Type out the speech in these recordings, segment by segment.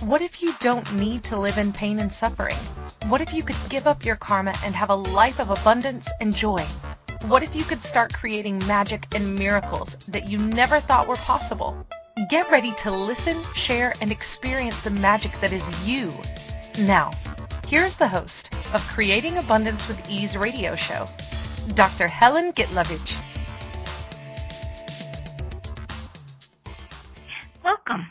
What if you don't need to live in pain and suffering? What if you could give up your karma and have a life of abundance and joy? What if you could start creating magic and miracles that you never thought were possible? Get ready to listen, share, and experience the magic that is you. Now, here's the host of Creating Abundance with Ease radio show, Dr. Helen Gitlevich. Welcome.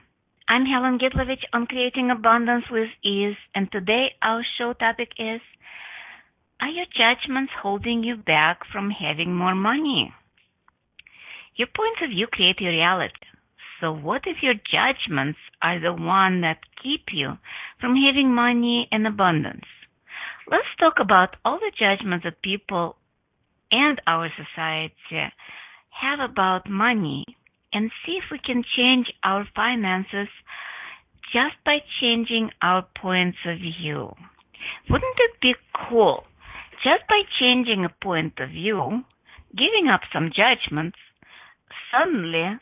I'm Helen Gitlevich on Creating Abundance with Ease, and today our show topic is, are your judgments holding you back from having more money? Your points of view create your reality. So what if your judgments are the one that keep you from having money and abundance? Let's talk about all the judgments that people and our society have about money and see if we can change our finances just by changing our points of view. Wouldn't it be cool? Just by changing a point of view, giving up some judgments, suddenly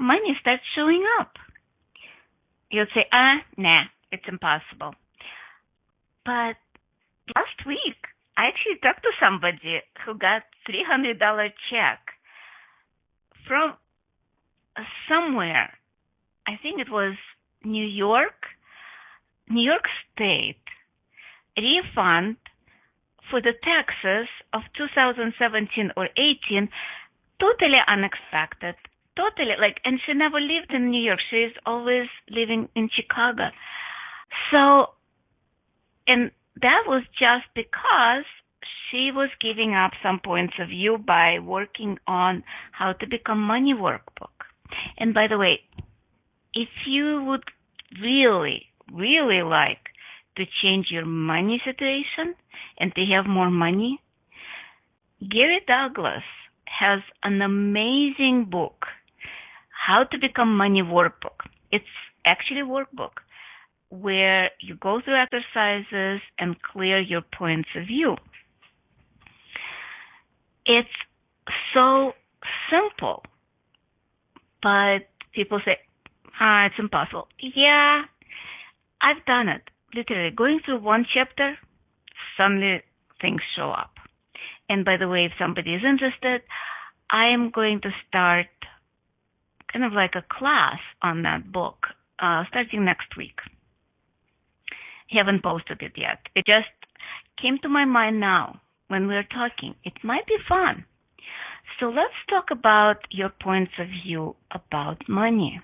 money starts showing up. You'll say, nah, it's impossible. But last week, I actually talked to somebody who got $300 check from somewhere. I think it was New York State, refund for the taxes of 2017 or 18, totally unexpected, and she never lived in New York. She's always living in Chicago. So, and that was just because she was giving up some points of view by working on how to become money workbook. And by the way, if you would really, really like to change your money situation and to have more money, Gary Douglas has an amazing book, How to Become Money Workbook. It's actually a workbook where you go through exercises and clear your points of view. It's so simple, but people say, it's impossible. Yeah, I've done it. Literally, going through one chapter, suddenly things show up. And by the way, if somebody is interested, I am going to start kind of like a class on that book starting next week. Haven't posted it yet. It just came to my mind now when we're talking. It might be fun. So let's talk about your points of view about money.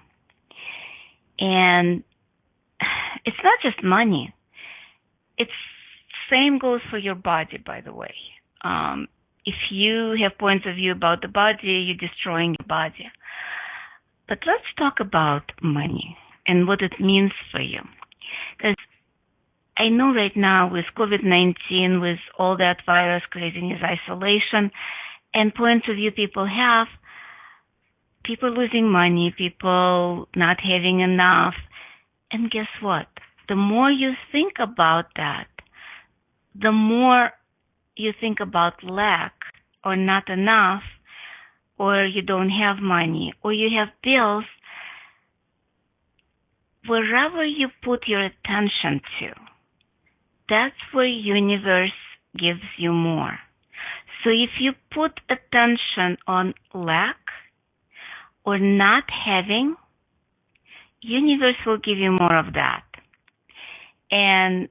And it's not just money. It's same goes for your body, by the way. If you have points of view about the body, you're destroying your body. But let's talk about money and what it means for you. Because I know right now with COVID-19, with all that virus creating this isolation and points of view people have, people losing money, people not having enough. And guess what? The more you think about that, the more you think about lack or not enough, or you don't have money, or you have bills, wherever you put your attention to, that's where universe gives you more. So if you put attention on lack or not having, universe will give you more of that. And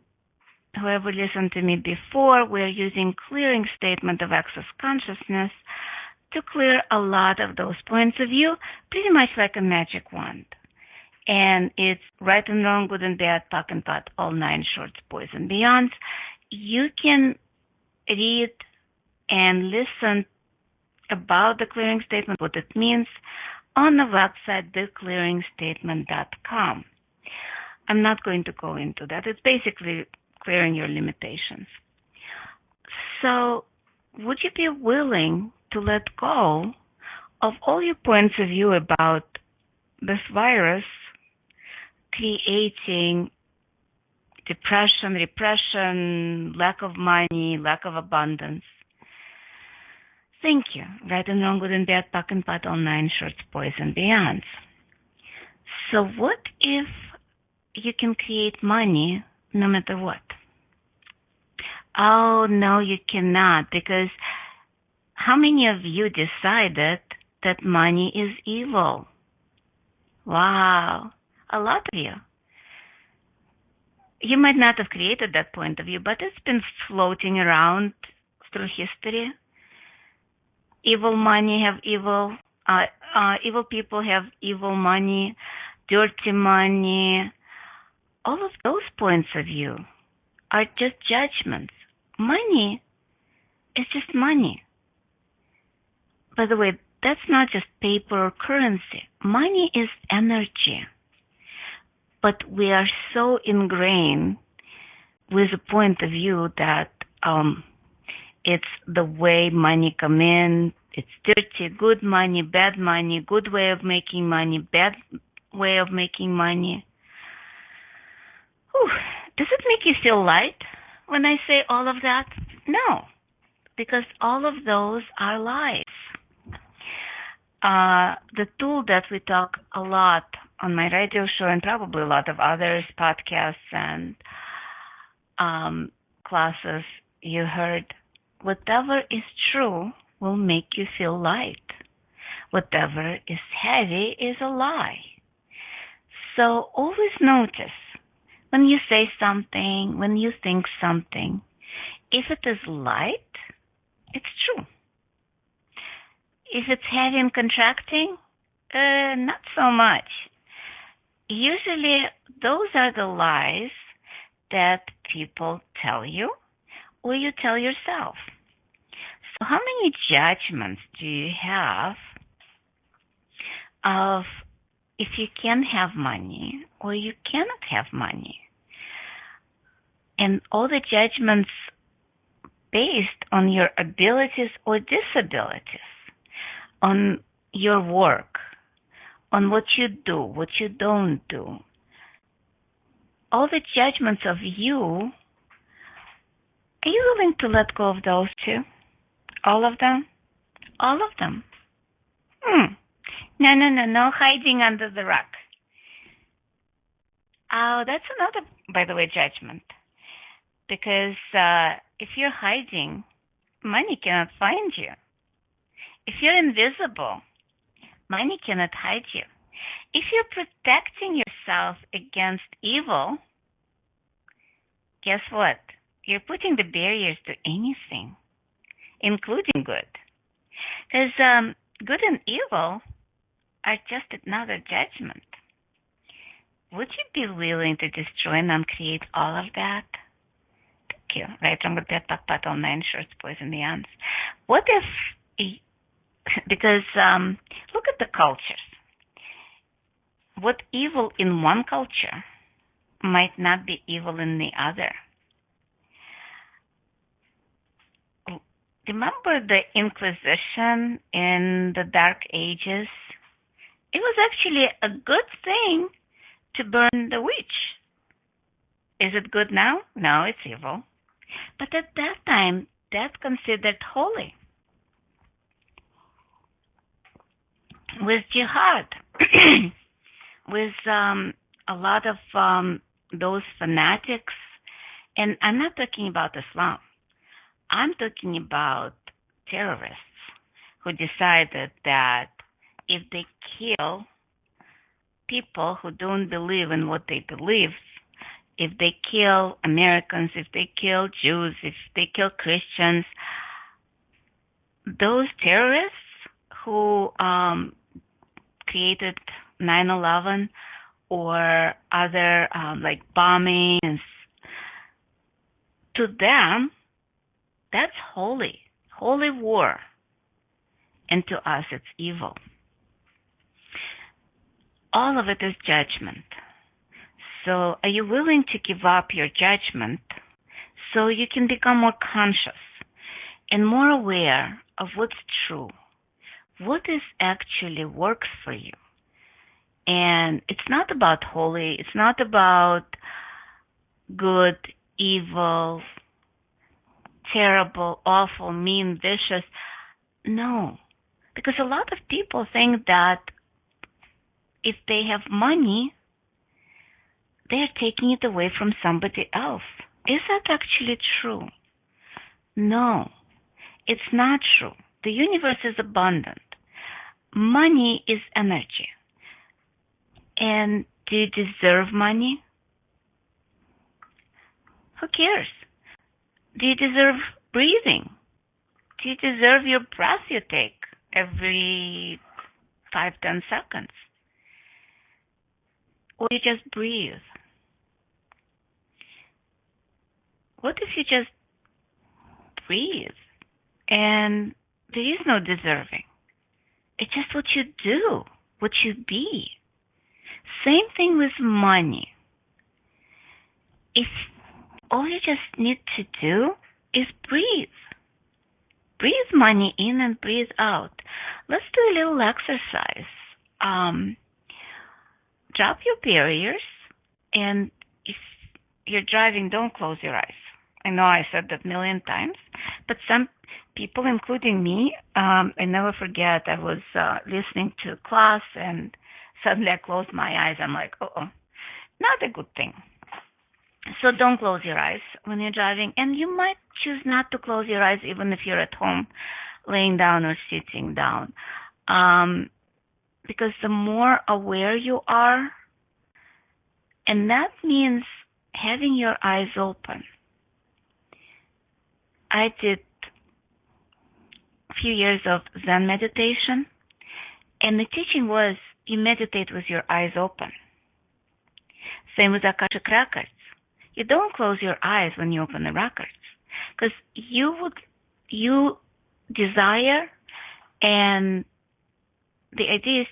whoever listened to me before, we're using clearing statement of access consciousness to clear a lot of those points of view, pretty much like a magic wand. And it's right and wrong, good and bad, POC and POD, all 9 shorts, boys and beyonds. You can read and listen about the clearing statement, what it means, on the website, theclearingstatement.com. I'm not going to go into that. It's basically clearing your limitations. So, would you be willing to let go of all your points of view about this virus creating depression, repression, lack of money, lack of abundance? Thank you. Right and wrong, good and bad, POC and POD, all 9 shorts, boys and beyonds. So what if you can create money no matter what. Oh, no, you cannot, because how many of you decided that money is evil? Wow, a lot of you. You might not have created that point of view, but it's been floating around through history. Evil money have evil people have evil money, dirty money. All of those points of view are just judgments. Money is just money. By the way, that's not just paper or currency. Money is energy. But we are so ingrained with a point of view that it's the way money come in. It's dirty, good money, bad money, good way of making money, bad way of making money. Whew. Does it make you feel light when I say all of that? No, because all of those are lies. The tool that we talk a lot on my radio show and probably a lot of others, podcasts and classes you heard, whatever is true will make you feel light. Whatever is heavy is a lie. So always notice when you say something, when you think something, if it is light, it's true. If it's heavy and contracting, not so much. Usually, those are the lies that people tell you or you tell yourself. So how many judgments do you have of if you can have money or you cannot have money? And all the judgments based on your abilities or disabilities, on your work, on what you do, what you don't do. All the judgments of you, are you willing to let go of those too? All of them? All of them. No hiding under the rug. Oh, that's another, by the way, judgment. Because if you're hiding, money cannot find you. If you're invisible, money cannot hide you. If you're protecting yourself against evil, guess what? You're putting the barriers to anything, including good. Because good and evil are just another judgment. Would you be willing to destroy and uncreate all of that? Thank you. Right, wrong, good, bad, bad, bad, all nine shorts, boys, and the ants. What if, because look at the cultures. What evil in one culture might not be evil in the other. Remember the Inquisition in the Dark Ages? It was actually a good thing to burn the witch. Is it good now? No, it's evil. But at that time, that's considered holy. With jihad, with a lot of those fanatics, and I'm not talking about Islam. I'm talking about terrorists who decided that if they kill people who don't believe in what they believe, if they kill Americans, if they kill Jews, if they kill Christians, those terrorists who created 9/11 or other like bombings, to them, that's holy war. And to us, it's evil. All of it is judgment. So are you willing to give up your judgment so you can become more conscious and more aware of what's true? What is actually works for you? And it's not about holy. It's not about good, evil, terrible, awful, mean, vicious. No. Because a lot of people think that if they have money, they're taking it away from somebody else. Is that actually true? No, it's not true. The universe is abundant. Money is energy. And do you deserve money? Who cares? Do you deserve breathing? Do you deserve your breath you take every 5-10 seconds? Or you just breathe? What if you just breathe and there is no deserving? It's just what you do, what you be. Same thing with money. If all you just need to do is breathe. Breathe money in and breathe out. Let's do a little exercise. Drop your barriers, and if you're driving, don't close your eyes. I know I said that a million times, but some people, including me, I never forget, I was listening to class and suddenly I closed my eyes. I'm like, not a good thing. So don't close your eyes when you're driving, and you might choose not to close your eyes even if you're at home, laying down or sitting down. Because the more aware you are, and that means having your eyes open. I did a few years of Zen meditation, and the teaching was you meditate with your eyes open. Same with Akashic records. You don't close your eyes when you open the records, because you desire, and the idea is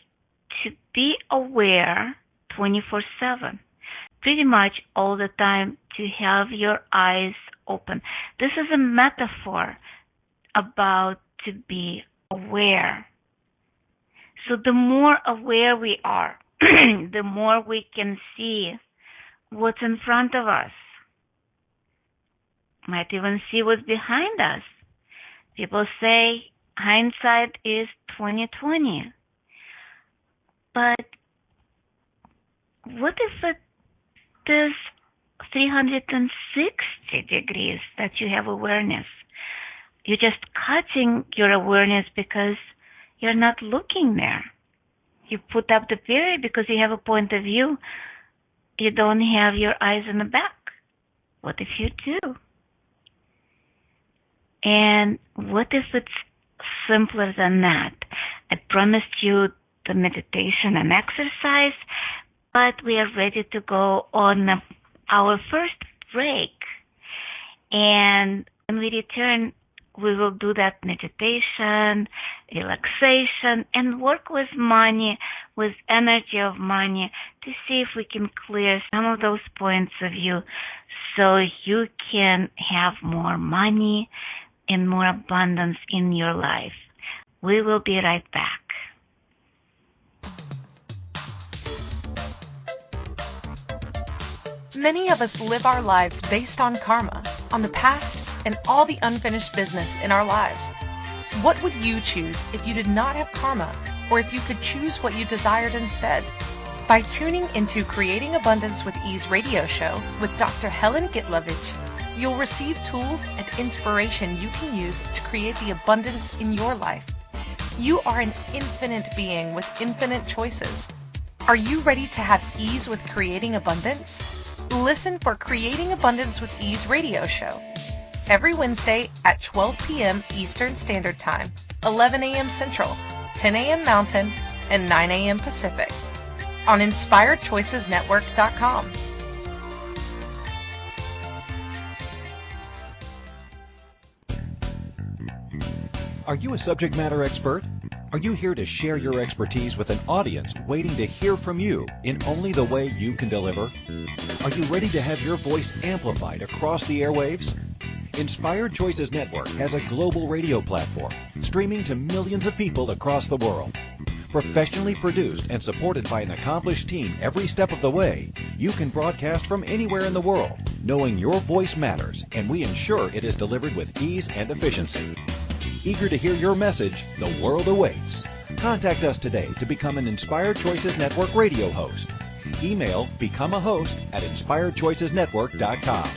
to be aware 24/7, pretty much all the time, to have your eyes open. This is a metaphor about to be aware. So the more aware we are, the more we can see what's in front of us. Might even see what's behind us. People say hindsight is 20/20. But what if it is 360 degrees that you have awareness? You're just cutting your awareness because you're not looking there. You put up the barrier because you have a point of view. You don't have your eyes in the back. What if you do? And what if it's simpler than that? I promised you the meditation and exercise, but we are ready to go on our first break. And when we return, we will do that meditation, relaxation, and work with money, with energy of money, to see if we can clear some of those points of view so you can have more money and more abundance in your life. We will be right back. Many of us live our lives based on karma, on the past, and all the unfinished business in our lives. What would you choose if you did not have karma, or if you could choose what you desired instead? By tuning into Creating Abundance with Ease radio show with Dr. Helen Gitlevich, you'll receive tools and inspiration you can use to create the abundance in your life. You are an infinite being with infinite choices. Are you ready to have ease with creating abundance? Listen for Creating Abundance with Ease radio show every Wednesday at 12 p.m. Eastern Standard Time, 11 a.m. Central, 10 a.m. Mountain, and 9 a.m. Pacific on InspiredChoicesNetwork.com. Are you a subject matter expert? Are you here to share your expertise with an audience waiting to hear from you in only the way you can deliver? Are you ready to have your voice amplified across the airwaves? Inspired Choices Network has a global radio platform streaming to millions of people across the world. Professionally produced and supported by an accomplished team every step of the way, you can broadcast from anywhere in the world, knowing your voice matters, and we ensure it is delivered with ease and efficiency. Eager to hear your message, the world awaits. Contact us today to become an Inspired Choices Network radio host. Email become a host at inspiredchoicesnetwork.com.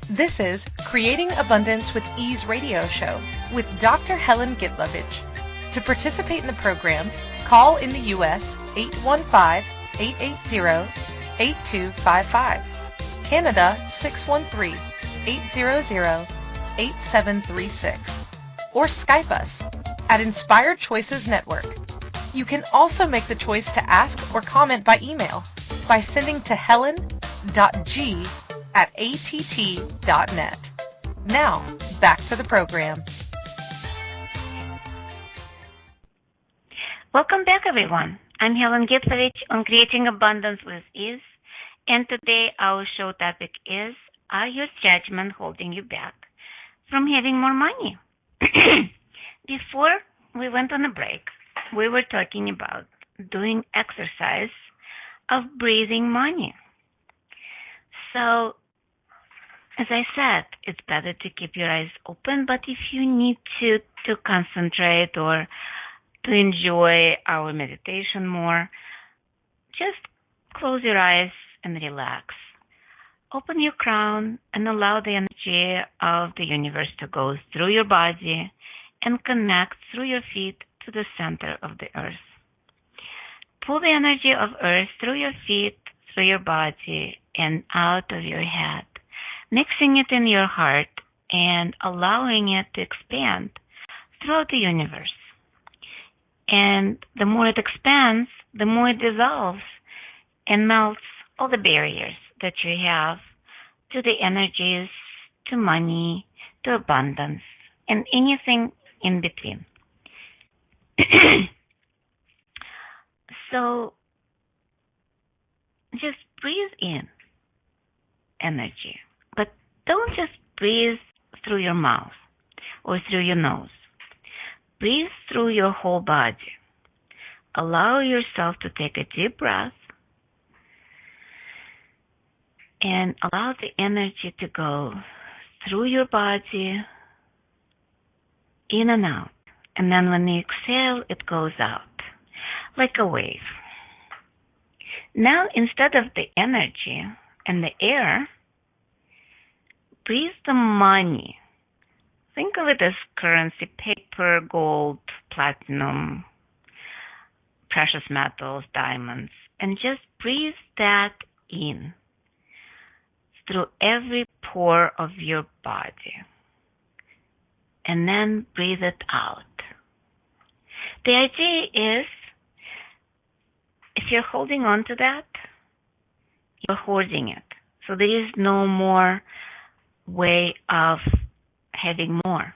This is Creating Abundance with Ease radio show with Dr. Helen Gitlevich. To participate in the program, call in the U.S. 815-880-8255, Canada 613-800-8736, or Skype us at Inspired Choices Network. You can also make the choice to ask or comment by email by sending to helen.g@att.net. Now, back to the program. Welcome back, everyone. I'm Helen Gitlevich on Creating Abundance with Ease, and today our show topic is, are your judgments holding you back from having more money? Before we went on a break, we were talking about doing exercise of breathing money. So, as I said, it's better to keep your eyes open, but if you need to concentrate or to enjoy our meditation more, just close your eyes and relax. Open your crown and allow the energy of the universe to go through your body and connect through your feet to the center of the earth. Pull the energy of earth through your feet, through your body, and out of your head, mixing it in your heart and allowing it to expand throughout the universe. And the more it expands, the more it dissolves and melts all the barriers that you have to the energies, to money, to abundance, and anything in between. So just breathe in energy, but don't just breathe through your mouth or through your nose. Breathe through your whole body. Allow yourself to take a deep breath and allow the energy to go through your body, in and out. And then when you exhale, it goes out like a wave. Now, instead of the energy and the air, breathe the money. Think of it as currency, paper, gold, platinum, precious metals, diamonds, and just breathe that in through every pore of your body. And then breathe it out. The idea is, if you're holding on to that, you're hoarding it. So there is no more way of having more.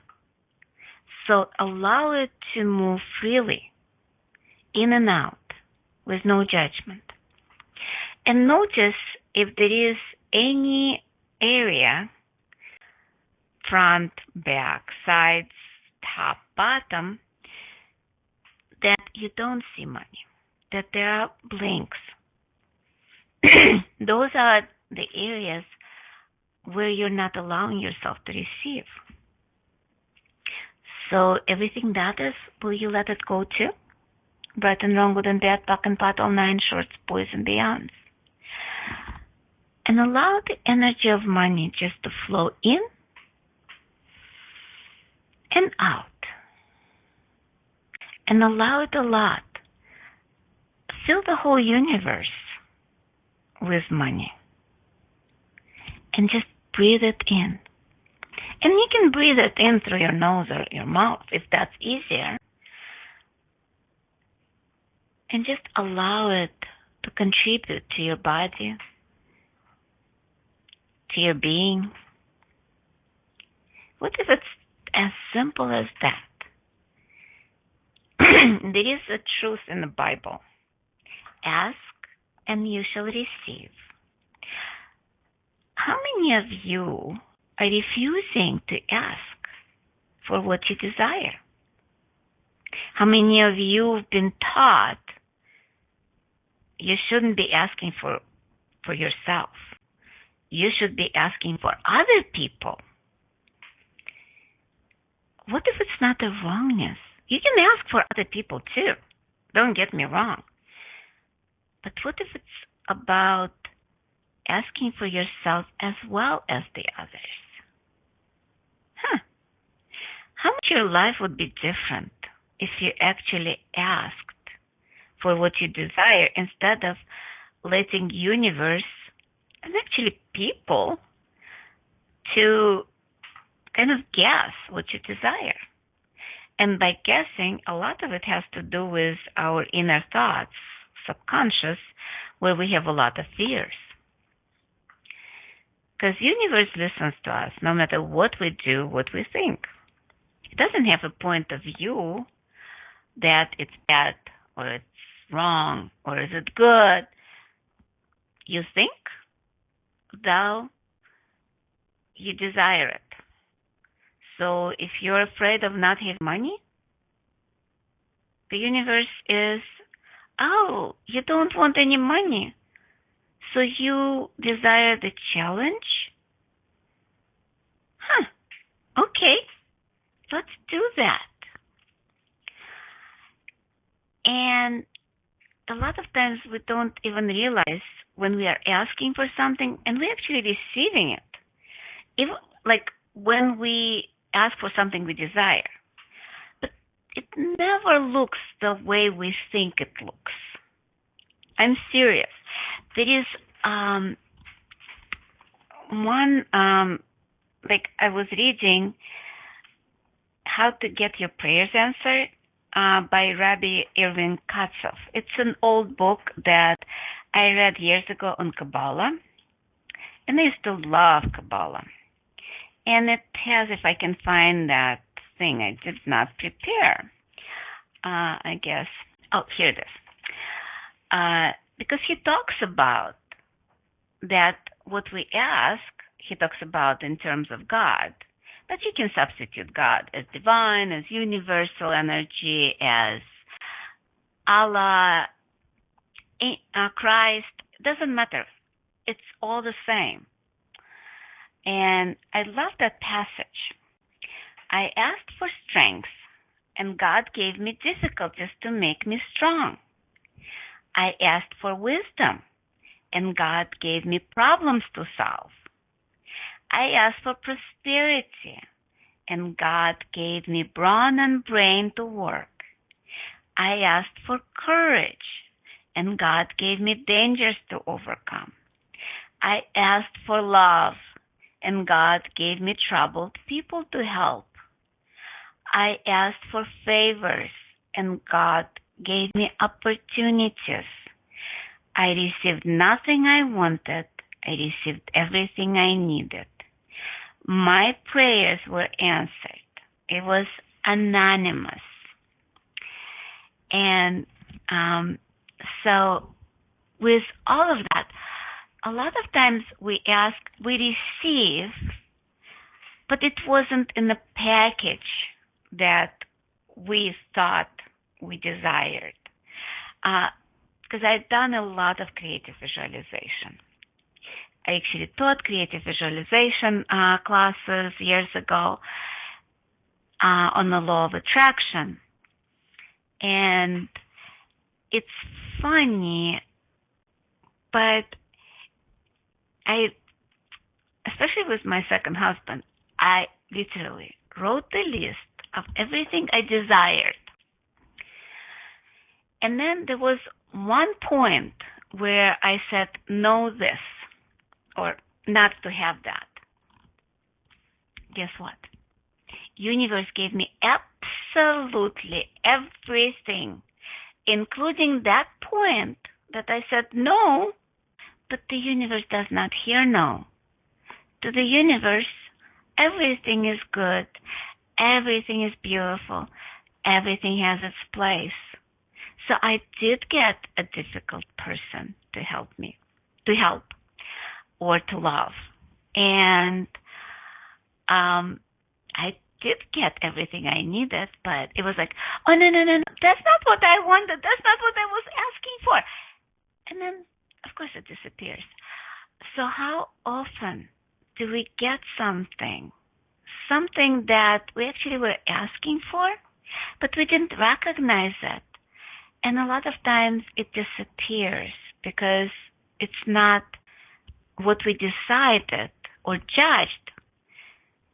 So allow it to move freely, in and out, with no judgment. And notice if there is any area, front, back, sides, top, bottom, that you don't see money, that there are blanks. Those are the areas where you're not allowing yourself to receive. So everything that is, will you let it go too? Right and wrong, good and bad, back and pot, all nine shorts, boys and beyonds. And allow the energy of money just to flow in and out. And allow it a lot. Fill the whole universe with money. And just breathe it in. And you can breathe it in through your nose or your mouth if that's easier. And just allow it to contribute to your body, to your being. What if it's as simple as that? There is a truth in the Bible. Ask and you shall receive. How many of you are refusing to ask for what you desire? How many of you have been taught you shouldn't be asking for yourself? You should be asking for other people. What if it's not a wrongness? You can ask for other people too. Don't get me wrong. But what if it's about asking for yourself as well as the others? How much your life would be different if you actually asked for what you desire instead of letting universe and actually people to kind of guess what you desire. And by guessing, a lot of it has to do with our inner thoughts, subconscious, where we have a lot of fears. Because universe listens to us no matter what we do, what we think. It doesn't have a point of view that it's bad or it's wrong or is it good. You think, thou, you desire it. So if you're afraid of not having money, the universe is, oh, you don't want any money. So you desire the challenge? Okay, let's do that. And a lot of times we don't even realize when we are asking for something and we're actually receiving it. Even like when we ask for something we desire, but it never looks the way we think it looks. I'm serious. There is one, like I was reading How to Get Your Prayers Answered by Rabbi Irvin Katzoff. It's an old book that I read years ago on Kabbalah, and I still love Kabbalah. And it has, if I can find that thing, I did not prepare, I guess. Oh, here it is. Because he talks about that what we ask, he talks about in terms of God, but you can substitute God as divine, as universal energy, as Allah, Christ. Doesn't matter. It's all the same. And I love that passage. I asked for strength, and God gave me difficulties to make me strong. I asked for wisdom, and God gave me problems to solve. I asked for prosperity, and God gave me brawn and brain to work. I asked for courage, and God gave me dangers to overcome. I asked for love, and God gave me troubled people to help. I asked for favors, and God gave me opportunities. I received nothing I wanted. I received everything I needed. My prayers were answered. It was anonymous. And so with all of that, a lot of times we ask, we receive, but it wasn't in the package that we thought we desired. Because I'd done a lot of creative visualization. I actually taught creative visualization classes years ago on the law of attraction. And it's funny, but especially with my second husband, I literally wrote the list of everything I desired. And then there was one point where I said, no this, or not to have that. Guess what? Universe gave me absolutely everything, including that point that I said no, but the universe does not hear no. To the universe, everything is good, everything is beautiful, everything has its place. So I did get a difficult person to help me, or to love. And I did get everything I needed, but it was like, oh, no, that's not what I wanted. That's not what I was asking for. And then, of course, it disappears. So how often do we get something that we actually were asking for, but we didn't recognize it. And a lot of times it disappears because it's not what we decided or judged.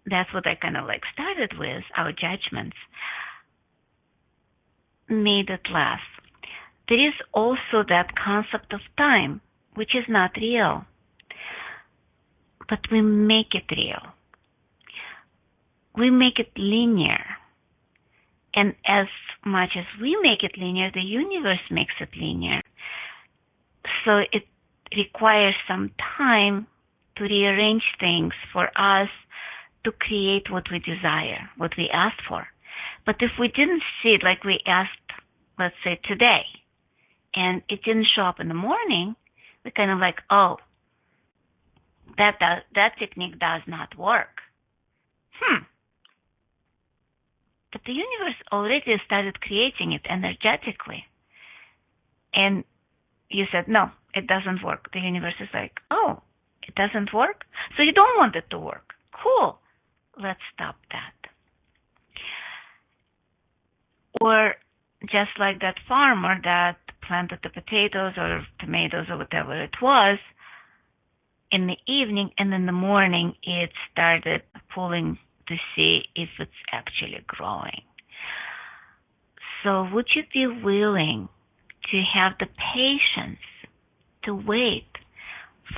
That's what I kind of like started with, our judgments. Made it less. There is also that concept of time, which is not real. But we make it real. We make it linear. And as much as we make it linear, the universe makes it linear. So it requires some time to rearrange things for us to create what we desire, what we asked for. But if we didn't see it like we asked, let's say today, and it didn't show up in the morning, we kind of like, oh, that technique does not work. But the universe already started creating it energetically. And you said, no, it doesn't work. The universe is like, oh, it doesn't work? So you don't want it to work. Cool. Let's stop that. Or just like that farmer that planted the potatoes or tomatoes or whatever it was in the evening, and in the morning it started pulling to see if it's actually growing. So would you be willing to have the patience to wait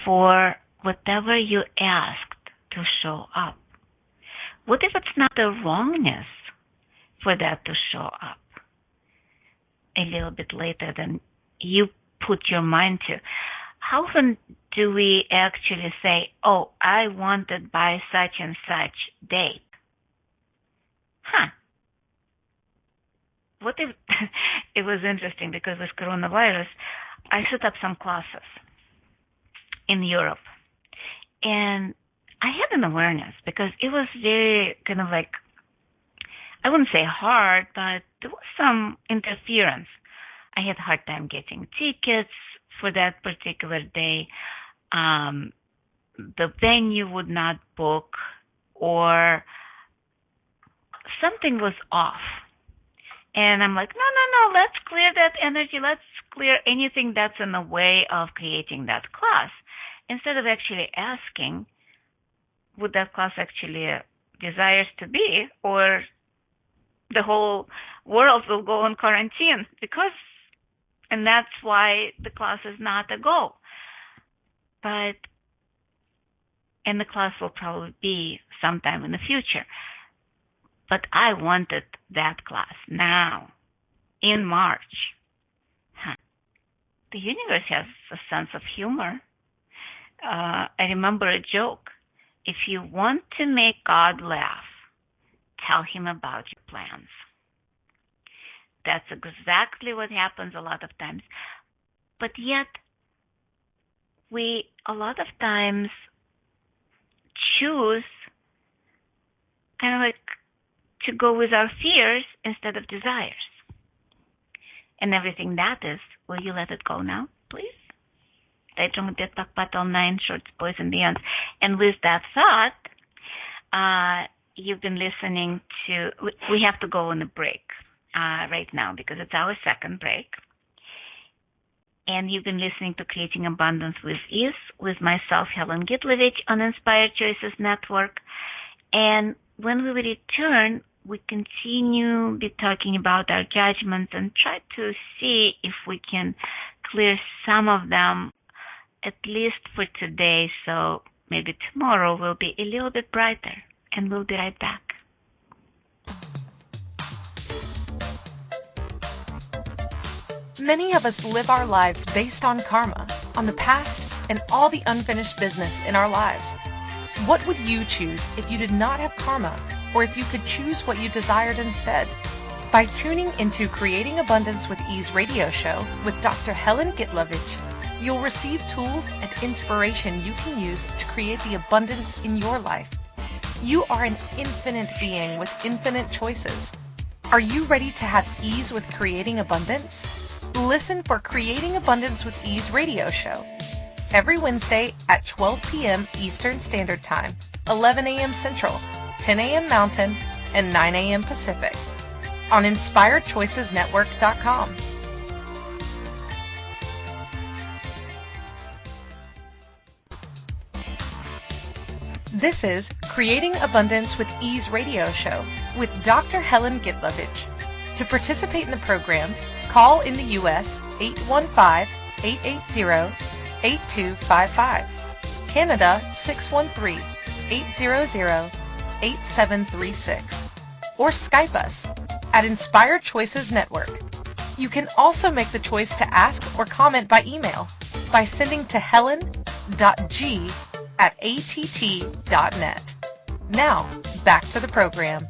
for whatever you asked to show up? What if it's not the wrongness for that to show up a little bit later than you put your mind to? How often do we actually say, oh, I want it by such and such date? What if it was interesting because with coronavirus, I set up some classes in Europe. And I had an awareness because it was very kind of like, I wouldn't say hard, but there was some interference. I had a hard time getting tickets for that particular day. The venue would not book, or something was off. And I'm like, no, let's clear that energy. Let's clear anything that's in the way of creating that class. Instead of actually asking, would that class actually desires to be, or the whole world will go on quarantine and that's why the class is not a go. And the class will probably be sometime in the future. But I wanted that class now, in March. The universe has a sense of humor. I remember a joke. If you want to make God laugh, tell him about your plans. That's exactly what happens a lot of times. But yet, we a lot of times choose kind of like to go with our fears instead of desires. And everything that is, will you let it go now, please? All 9 shorts, boys and beyonds. And with that thought, you've been listening to, we have to go on a break right now because it's our second break. And you've been listening to Creating Abundance with Ease with myself, Helen Gitlevich, on Inspired Choices Network. And when we return, we continue be talking about our judgments and try to see if we can clear some of them, at least for today, so maybe tomorrow will be a little bit brighter. And we'll be right back. Many of us live our lives based on karma, on the past, and all the unfinished business in our lives. What would you choose if you did not have karma, or if you could choose what you desired instead? By tuning into Creating Abundance with Ease radio show with Dr. Helen Gitlevich, you'll receive tools and inspiration you can use to create the abundance in your life. You are an infinite being with infinite choices. Are you ready to have ease with creating abundance? Listen for Creating Abundance with Ease radio show every Wednesday at 12 p.m. Eastern Standard Time, 11 a.m. Central, 10 a.m. Mountain, and 9 a.m. Pacific on InspiredChoicesNetwork.com. This is Creating Abundance with Ease radio show with Dr. Helen Gitlevich. To participate in the program, call in the U.S. 815-880-8255, Canada 613-800-8736, or Skype us at Inspired Choices Network. You can also make the choice to ask or comment by email by sending to helen.g@att.net. Now, back to the program.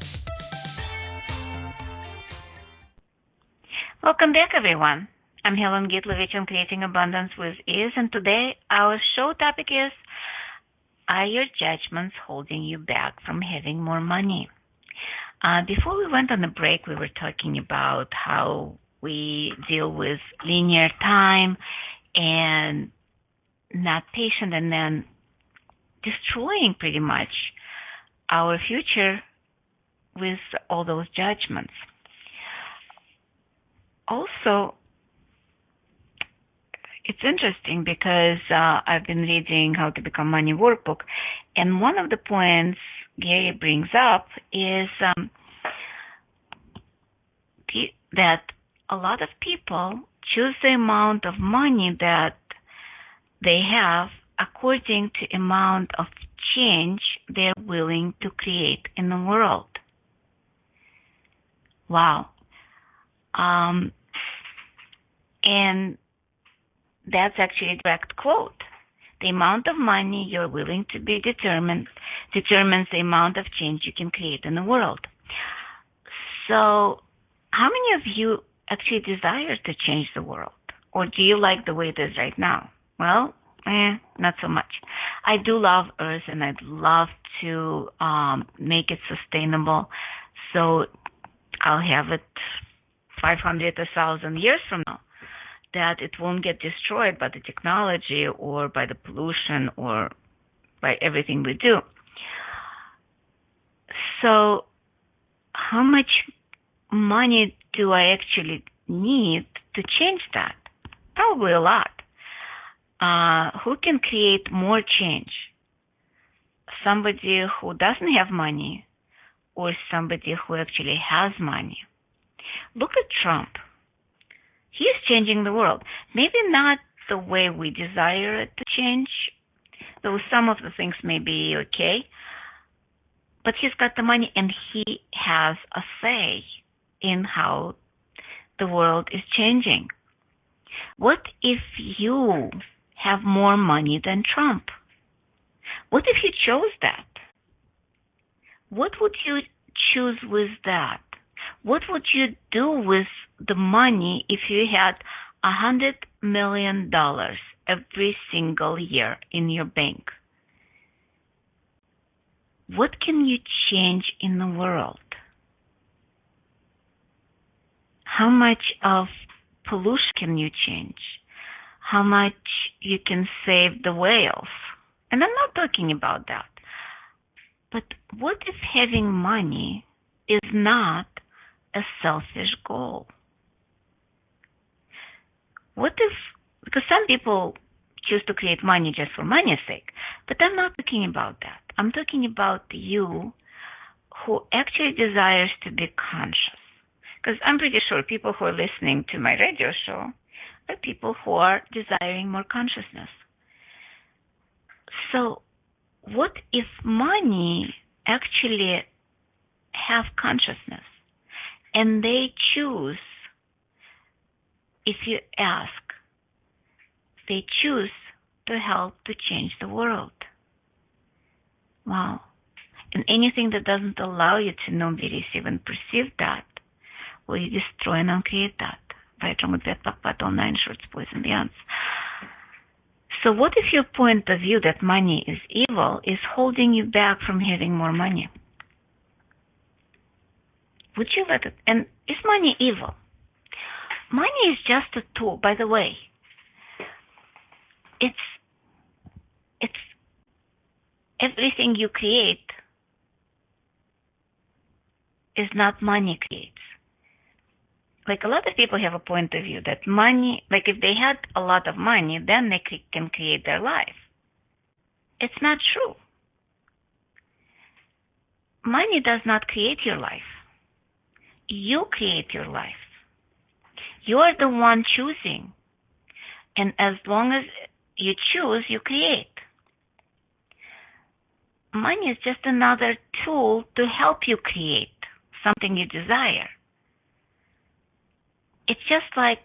Welcome back, everyone. I'm Helen Gitlevich on Creating Abundance with Ease, and today our show topic is, are your judgments holding you back from having more money? Before we went on the break, we were talking about how we deal with linear time and not patient, and then destroying pretty much our future with all those judgments. Also, it's interesting because I've been reading How to Become Money workbook, and one of the points Gary brings up is that a lot of people choose the amount of money that they have according to amount of change they're willing to create in the world. Wow. And that's actually a direct quote. The amount of money you're willing to be determines the amount of change you can create in the world. So, how many of you actually desire to change the world? Or do you like the way it is right now? Well, not so much. I do love Earth, and I'd love to make it sustainable, so I'll have it 500 or 1,000 years from now, that it won't get destroyed by the technology or by the pollution or by everything we do. So how much money do I actually need to change that? Probably a lot. Who can create more change? Somebody who doesn't have money or somebody who actually has money? Look at Trump. He is changing the world. Maybe not the way we desire it to change, though some of the things may be okay, but he's got the money and he has a say in how the world is changing. What if you have more money than Trump? What if you chose that? What would you choose with that? What would you do with the money if you had $100 million every single year in your bank? What can you change in the world? How much of pollution can you change? How much you can save the whales? And I'm not talking about that. But what if having money is not a selfish goal? What if, because some people choose to create money just for money's sake, but I'm not talking about that. I'm talking about you who actually desires to be conscious. Because I'm pretty sure people who are listening to my radio show are people who are desiring more consciousness. So what if money actually have consciousness and they choose, if you ask, they choose to help to change the world? Wow. And anything that doesn't allow you to know, be, receive, and perceive that, will you destroy and uncreate that? Right? All 9 shorts, boys and beyonds. So what if your point of view that money is evil is holding you back from having more money? Would you let it? And is money evil? Money is just a tool, by the way. It's everything you create is not money creates. like a lot of people have a point of view that money, like if they had a lot of money, then they can create their life. It's not true. Money does not create your life. You create your life. You are the one choosing. And as long as you choose, you create. Money is just another tool to help you create something you desire. It's just like,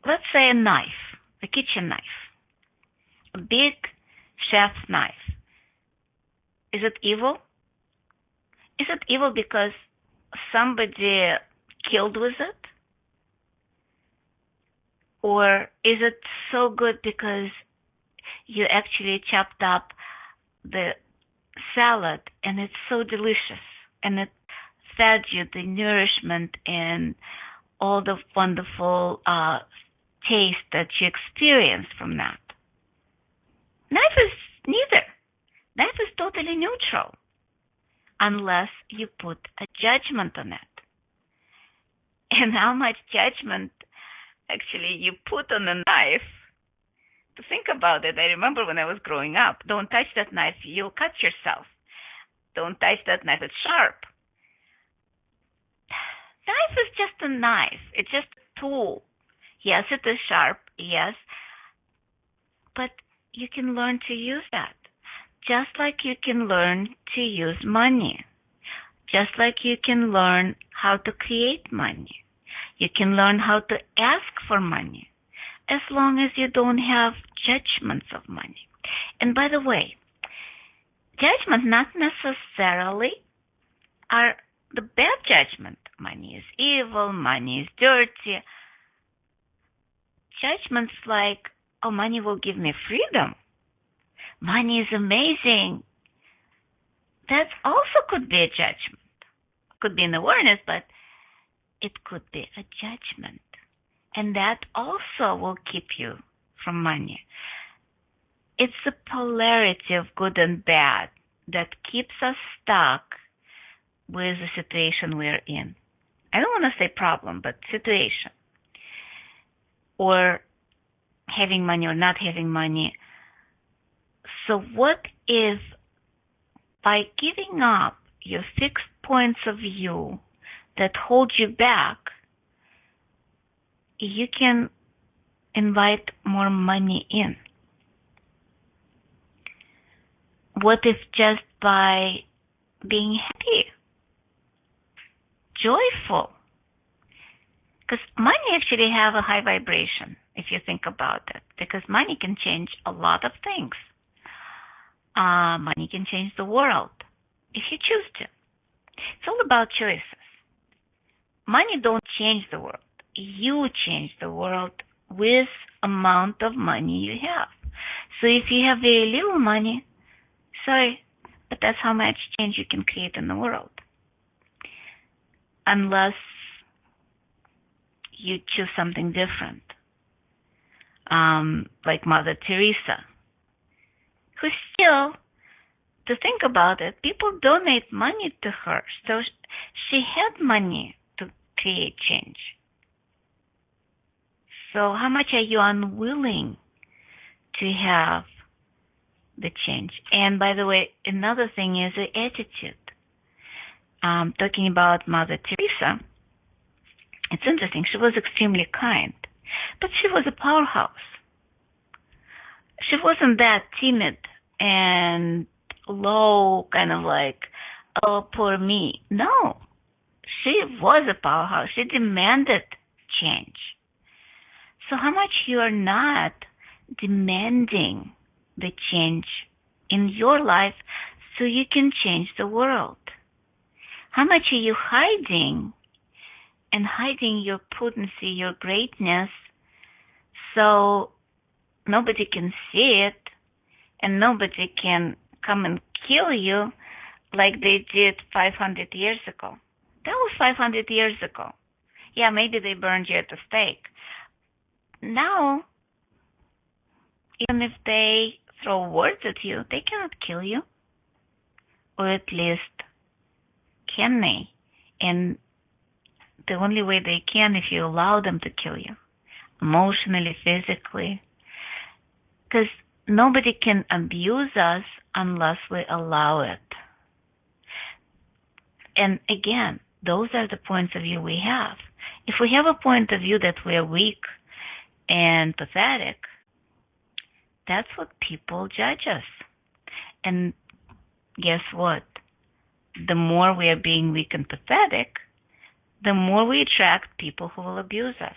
let's say a knife, a kitchen knife, a big chef's knife. Is it evil? Is it evil because somebody killed with it? Or is it so good because you actually chopped up the salad and it's so delicious and it fed you the nourishment and all the wonderful taste that you experience from that? Knife is neither. Knife is totally neutral unless you put a judgment on it. And how much judgment actually you put on a knife. To think about it, I remember when I was growing up, don't touch that knife, you'll cut yourself. Don't touch that knife, it's sharp. Knife is just a knife. It's just a tool. Yes, it is sharp, yes, but you can learn to use that. Just like you can learn to use money. Just like you can learn how to create money. You can learn how to ask for money, as long as you don't have judgments of money. And by the way, judgment not necessarily are the bad judgment. Money is evil, money is dirty. Judgments like, oh, money will give me freedom. Money is amazing. That also could be a judgment. Could be an awareness, but it could be a judgment. And that also will keep you from money. It's the polarity of good and bad that keeps us stuck with the situation we're in. I don't want to say problem, but situation. Or having money or not having money. So what if by giving up your fixed points of view that hold you back, you can invite more money in? What if just by being happy, joyful? Because money actually have a high vibration, if you think about it, because money can change a lot of things. Money can change the world if you choose to. It's all about choices. Money don't change the world. You change the world with amount of money you have. So if you have very little money, sorry, but that's how much change you can create in the world. Unless you choose something different. Like Mother Teresa, who still, to think about it, people donate money to her. So she had money to create change. So how much are you unwilling to have the change? And by the way, another thing is the attitude. Talking about Mother Teresa, it's interesting. She was extremely kind, but she was a powerhouse. She wasn't that timid and low, kind of like, oh, poor me. No, she was a powerhouse. She demanded change. So how much you are not demanding the change in your life so you can change the world? How much are you hiding and hiding your potency, your greatness, so nobody can see it and nobody can come and kill you like they did 500 years ago? That was 500 years ago. Yeah, maybe they burned you at the stake. Now, even if they throw words at you, they cannot kill you. Or at least, can they? And the only way they can if you allow them to kill you, emotionally, physically. Because nobody can abuse us unless we allow it. And again, those are the points of view we have. If we have a point of view that we are weak and pathetic, that's what people judge us. And guess what? The more we are being weak and pathetic, the more we attract people who will abuse us.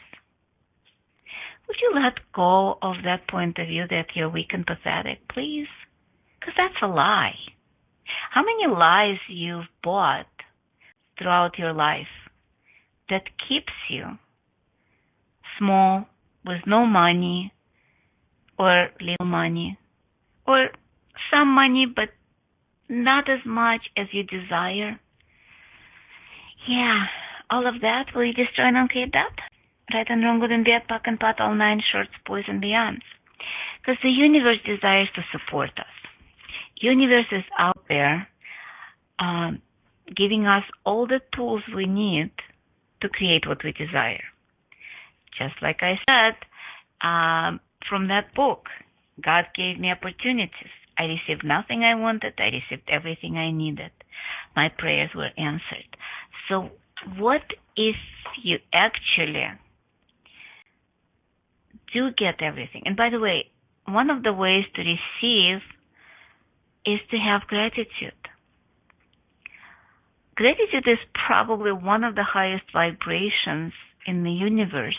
Would you let go of that point of view that you're weak and pathetic, please? Because that's a lie. How many lies you've bought throughout your life that keeps you small, with no money, or little money, or some money but not as much as you desire? Yeah, all of that will you destroy and uncreate that? Right and wrong, good and bad, pack and pot, all nine shorts, boys and beyonds. Because the universe desires to support us. Universe is out there giving us all the tools we need to create what we desire. Just like I said, from that book, God gave me opportunities. I received nothing I wanted. I received everything I needed. My prayers were answered. So what if you actually do get everything? And by the way, one of the ways to receive is to have gratitude. Gratitude is probably one of the highest vibrations in the universe.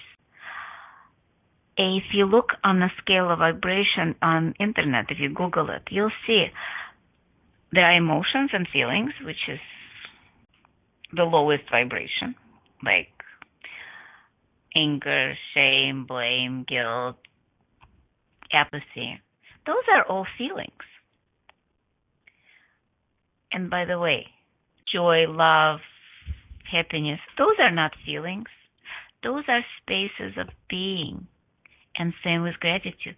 If you look on a scale of vibration on internet, if you Google it, you'll see there are emotions and feelings, which is the lowest vibration, like anger, shame, blame, guilt, apathy. Those are all feelings. And by the way, joy, love, happiness, those are not feelings. Those are spaces of being. And same with gratitude.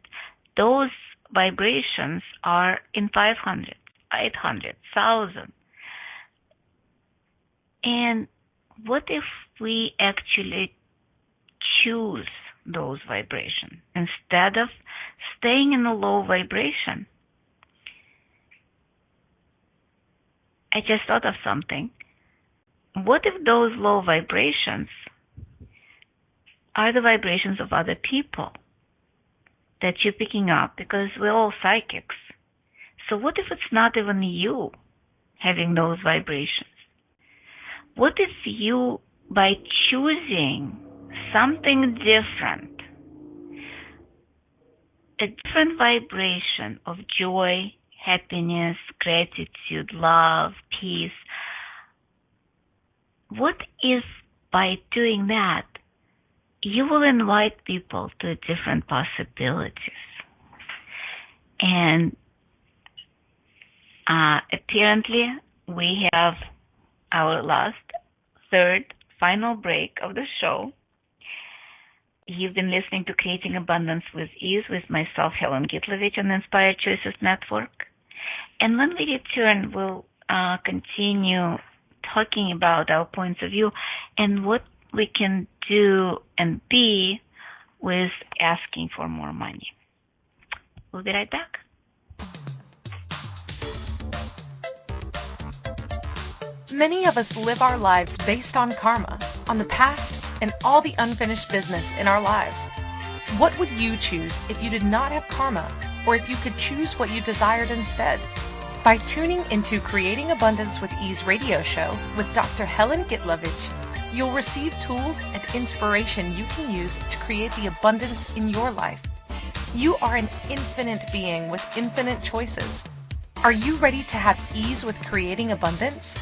Those vibrations are in 500, 800, 1,000. And what if we actually choose those vibrations instead of staying in a low vibration? I just thought of something. What if those low vibrations are the vibrations of other people that you're picking up? Because we're all psychics. So what if it's not even you having those vibrations? What if you, by choosing something different, a different vibration of joy, happiness, gratitude, love, peace, what if by doing that, you will invite people to different possibilities? And apparently, we have our last, third, final break of the show. You've been listening to Creating Abundance with Ease with myself, Helen Gitlevich, on the Inspired Choices Network. And when we return, we'll continue talking about our points of view and what we can do and be with asking for more money. We'll be right back. Many of us live our lives based on karma, on the past, and all the unfinished business in our lives. What would you choose if you did not have karma, or if you could choose what you desired instead? By tuning into Creating Abundance with Ease radio show with Dr. Helen Gitlevich, you'll receive tools and inspiration you can use to create the abundance in your life. You are an infinite being with infinite choices. Are you ready to have ease with creating abundance?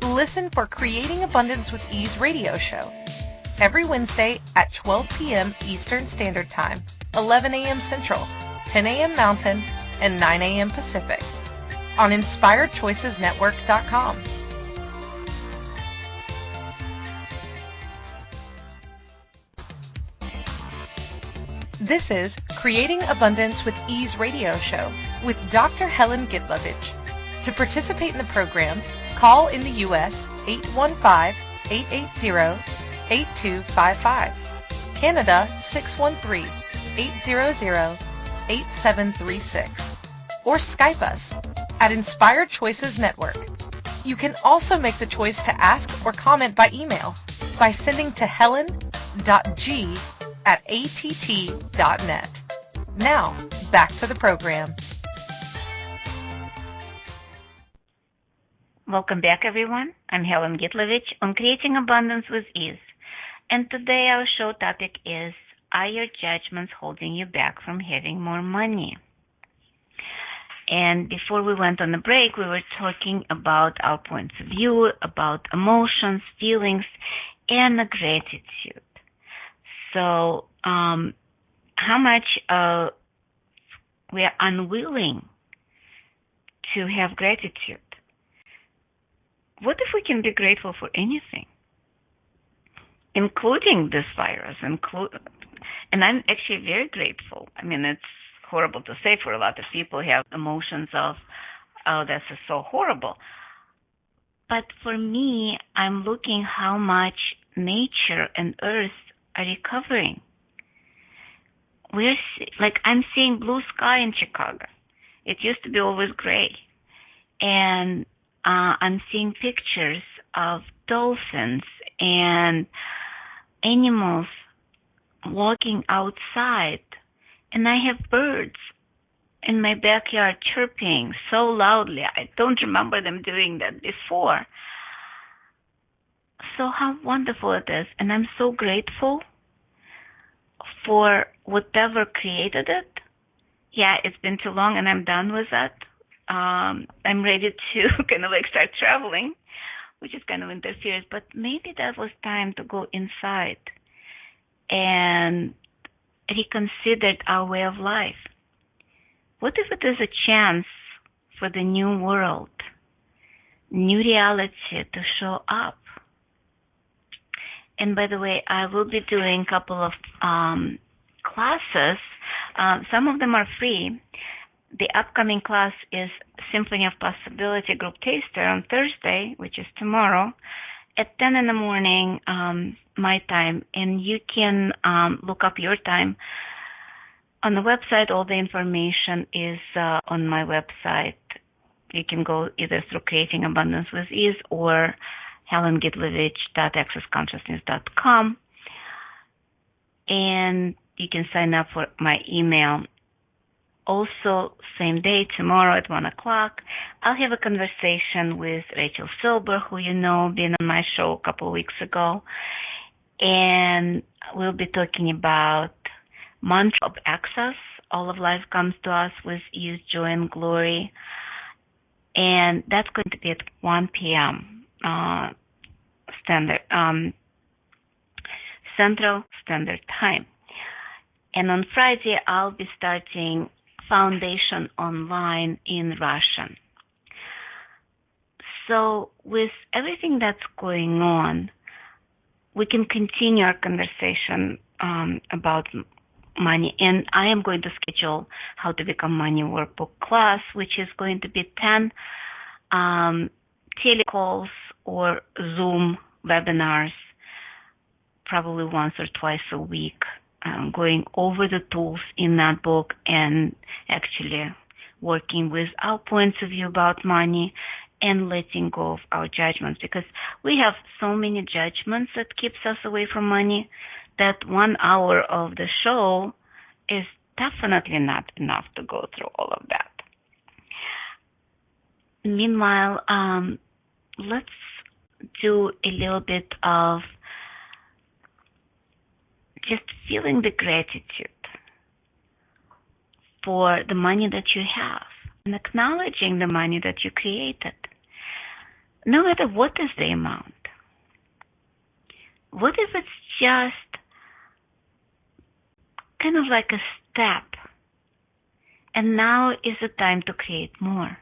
Listen for Creating Abundance with Ease radio show every Wednesday at 12 p.m. Eastern Standard Time, 11 a.m. Central, 10 a.m. Mountain, and 9 a.m. Pacific on InspiredChoicesNetwork.com. This is Creating Abundance with Ease radio show with Dr. Helen Gitlevich. To participate in the program, call in the U.S. 815-880-3888 613-813-8255. Canada 613-800-8736. Or Skype us at Inspired Choices Network. You can also make the choice to ask or comment by email by sending to helen.g@att.net. Now, back to the program. Welcome back, everyone. I'm Helen Gitlevich on Creating Abundance with Ease. And today our show topic is, are your judgments holding you back from having more money? And before we went on the break, we were talking about our points of view, about emotions, feelings, and gratitude. So, how much we are unwilling to have gratitude. What if we can be grateful for anything, including this virus? And I'm actually very grateful. I mean, it's horrible to say for a lot of people have emotions of, oh, this is so horrible. But for me, I'm looking how much nature and earth are recovering. I'm seeing blue sky in Chicago. It used to be always gray. And I'm seeing pictures of dolphins and animals walking outside. And I have birds in my backyard chirping so loudly. I don't remember them doing that before. So how wonderful it is. And I'm so grateful for whatever created it. Yeah, it's been too long and I'm done with that. I'm ready to kind of start traveling, which is kind of interferes. But maybe that was time to go inside and reconsidered our way of life. What if it is a chance for the new world, new reality to show up? And by the way, I will be doing a couple of classes. Some of them are free. The upcoming class is Symphony of Possibility Group Taster on Thursday, which is tomorrow, at 10 in the morning, my time. And you can look up your time on the website. All the information is on my website. You can go either through Creating Abundance with Ease or helengitlevich.accessconsciousness.com. And you can sign up for my email. Also, same day, tomorrow at 1 o'clock, I'll have a conversation with Rachel Silber, who you know, been on my show a couple of weeks ago. And we'll be talking about mantra of access. All of life comes to us with ease, joy, and glory. And that's going to be at 1 p.m. Central Standard Time. And on Friday, I'll be starting Foundation Online in Russian. So with everything that's going on, we can continue our conversation about money. And I am going to schedule How to Become Money Workbook class, which is going to be 10 telecalls or Zoom webinars, probably once or twice a week, going over the tools in that book and actually working with our points of view about money and letting go of our judgments, because we have so many judgments that keeps us away from money that 1 hour of the show is definitely not enough to go through all of that. Meanwhile, let's do a little bit of just feeling the gratitude for the money that you have and acknowledging the money that you created, no matter what is the amount. What if it's just kind of like a step, and now is the time to create more?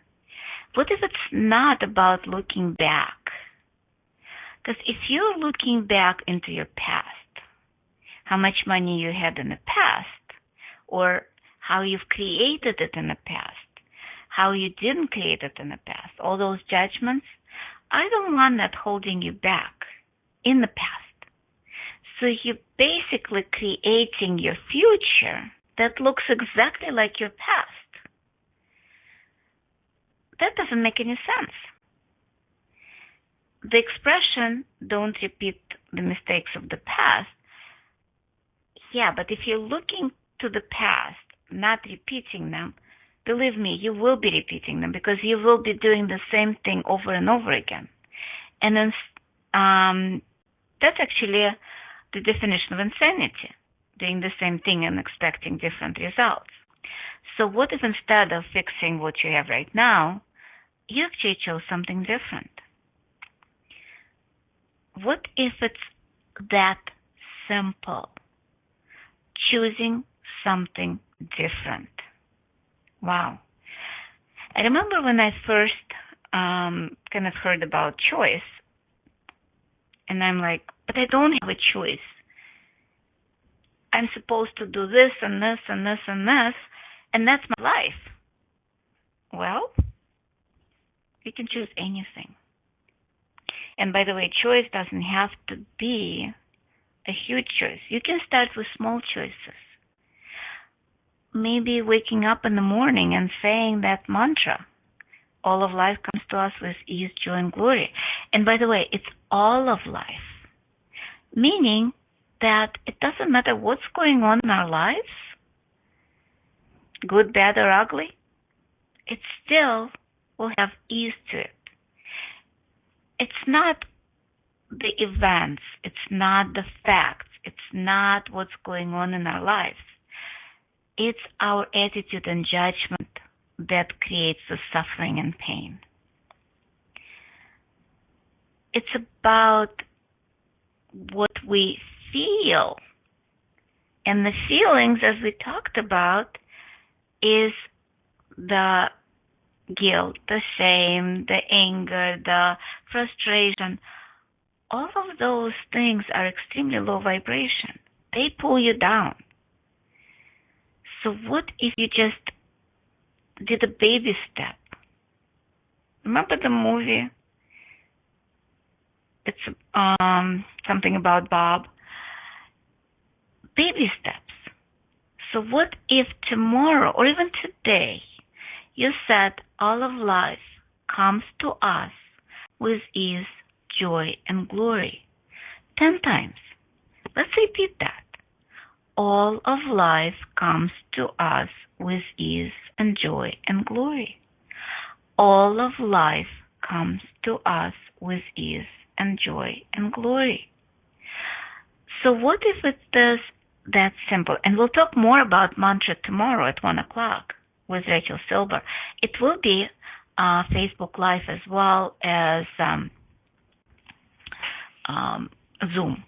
What if it's not about looking back? Because if you're looking back into your past, how much money you had in the past, or how you've created it in the past, how you didn't create it in the past, all those judgments, I don't want that holding you back in the past. So you're basically creating your future that looks exactly like your past. That doesn't make any sense. The expression, don't repeat the mistakes of the past. Yeah, but if you're looking to the past, not repeating them, believe me, you will be repeating them because you will be doing the same thing over and over again. And then that's actually the definition of insanity, doing the same thing and expecting different results. So what if instead of fixing what you have right now, you actually chose something different? What if it's that simple? Choosing something different. Wow. I remember when I first kind of heard about choice, and I'm like, but I don't have a choice. I'm supposed to do this and this and this and this, and that's my life. Well, you can choose anything. And by the way, choice doesn't have to be a huge choice. You can start with small choices. Maybe waking up in the morning and saying that mantra, all of life comes to us with ease, joy, and glory. And by the way, it's all of life, meaning that it doesn't matter what's going on in our lives, good, bad, or ugly, it still will have ease to it. It's not the events, it's not the facts, it's not what's going on in our lives. It's our attitude and judgment that creates the suffering and pain. It's about what we feel. And the feelings, as we talked about, is the guilt, the shame, the anger, the frustration. All of those things are extremely low vibration. They pull you down. So what if you just did a baby step? Remember the movie? It's something about Bob. Baby steps. So what if tomorrow or even today you said all of life comes to us with ease, joy, and glory? 10 times. Let's repeat that. All of life comes to us with ease and joy and glory. All of life comes to us with ease and joy and glory. So what if it is that simple? And we'll talk more about mantra tomorrow at 1 o'clock with Rachel Silber. It will be Facebook Live as well as Zoom.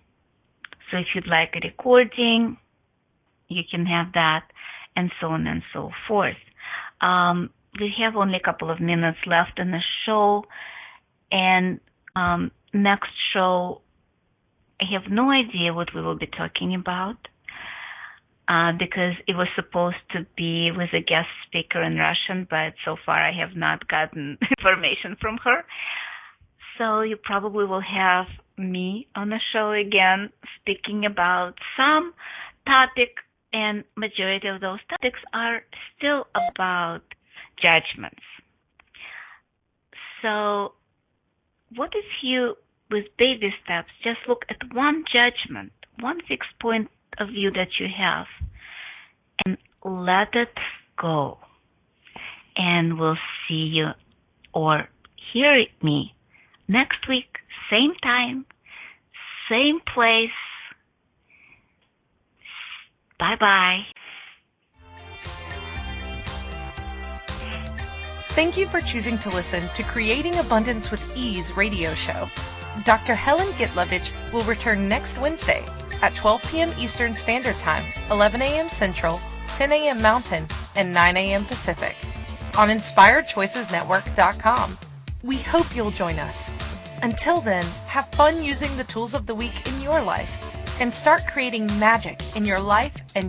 So if you'd like a recording, you can have that, and so on and so forth. We have only a couple of minutes left in the show, and next show, I have no idea what we will be talking about because it was supposed to be with a guest speaker in Russian, but so far I have not gotten information from her. So you probably will have me on the show again speaking about some topic, and majority of those topics are still about judgments. So what if you, with baby steps, just look at one judgment, one fixed point of view that you have, and let it go. And we'll see you or hear me next week, same time, same place. Bye-bye. Thank you for choosing to listen to Creating Abundance with Ease radio show. Dr. Helen Gitlevich will return next Wednesday at 12 p.m. Eastern Standard Time, 11 a.m. Central, 10 a.m. Mountain, and 9 a.m. Pacific on InspiredChoicesNetwork.com. We hope you'll join us. Until then, have fun using the tools of the week in your life and start creating magic in your life and